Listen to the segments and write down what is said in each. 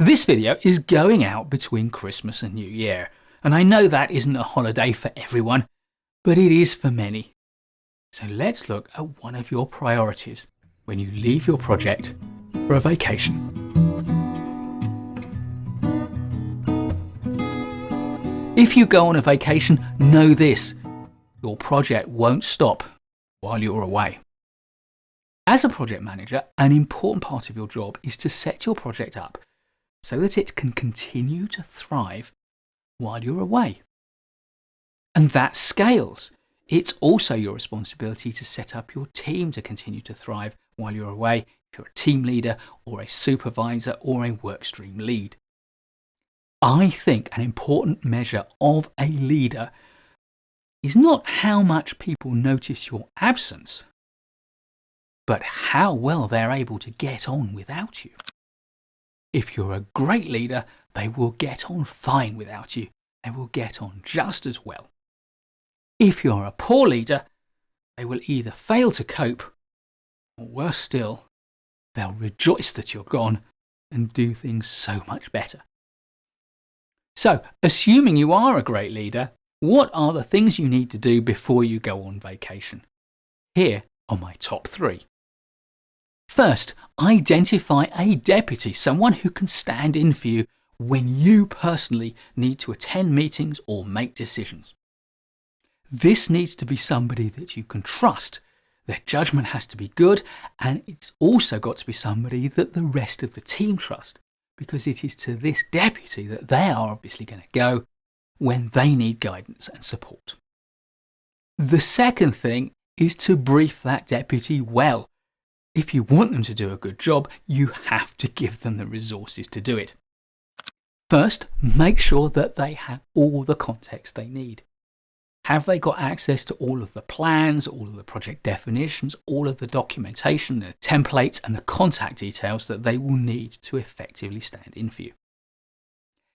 This video is going out between Christmas and New Year, and I know that isn't a holiday for everyone, but it is for many. So let's look at one of your priorities when you leave your project for a vacation. If you go on a vacation, know this: your project won't stop while you're away. As a project manager, an important part of your job is to set your project up so that it can continue to thrive while you're away. And that scales. It's also your responsibility to set up your team to continue to thrive while you're away, if you're a team leader or a supervisor or a workstream lead. I think an important measure of a leader is not how much people notice your absence, but how well they're able to get on without you. If you're a great leader, they will get on fine without you. They will get on just as well. If you're a poor leader, they will either fail to cope, or worse still, they'll rejoice that you're gone and do things so much better. So, assuming you are a great leader, what are the things you need to do before you go on vacation? Here are my top 3. First, identify a deputy, someone who can stand in for you when you personally need to attend meetings or make decisions. This needs to be somebody that you can trust. Their judgment has to be good, and it's also got to be somebody that the rest of the team trust, because it is to this deputy that they are obviously going to go when they need guidance and support. The second thing is to brief that deputy well. If you want them to do a good job, you have to give them the resources to do it. First, make sure that they have all the context they need. Have they got access to all of the plans, all of the project definitions, all of the documentation, the templates, and the contact details that they will need to effectively stand in for you?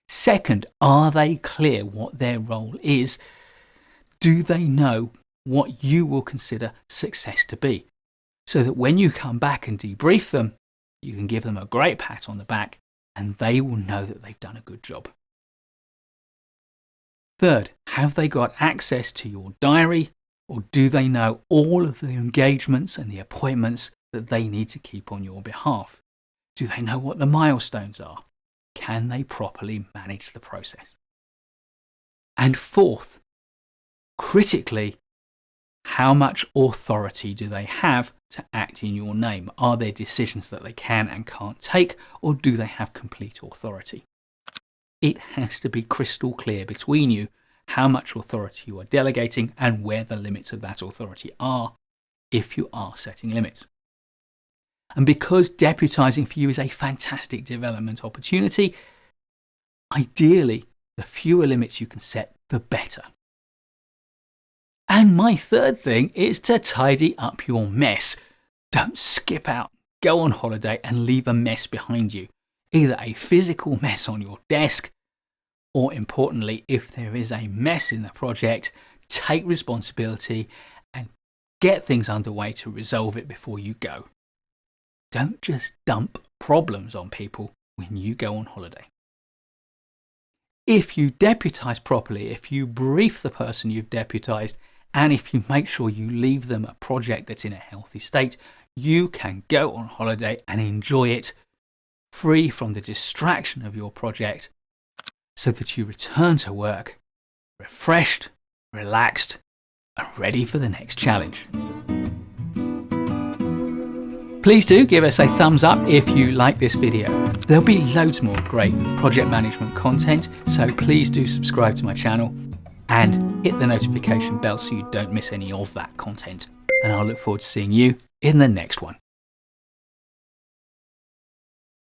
Second, are they clear what their role is? Do they know what you will consider success to be? So that when you come back and debrief them, you can give them a great pat on the back and they will know that they've done a good job. Third, have they got access to your diary, or do they know all of the engagements and the appointments that they need to keep on your behalf? Do they know what the milestones are? Can they properly manage the process? And fourth, critically, how much authority do they have to act in your name? Are there decisions that they can and can't take, or do they have complete authority? It has to be crystal clear between you how much authority you are delegating and where the limits of that authority are, if you are setting limits. And because deputising for you is a fantastic development opportunity, ideally, the fewer limits you can set, the better. And my third thing is to tidy up your mess. Don't skip out, go on holiday and leave a mess behind you. Either a physical mess on your desk, or importantly, if there is a mess in the project, take responsibility and get things underway to resolve it before you go. Don't just dump problems on people when you go on holiday. If you deputise properly, if you brief the person you've deputised, and if you make sure you leave them a project that's in a healthy state, you can go on holiday and enjoy it free from the distraction of your project, so that you return to work refreshed, relaxed, and ready for the next challenge. Please do give us a thumbs up if you like this video. There'll be loads more great project management content, so please do subscribe to my channel and hit the notification bell so you don't miss any of that content. And I'll look forward to seeing you in the next one.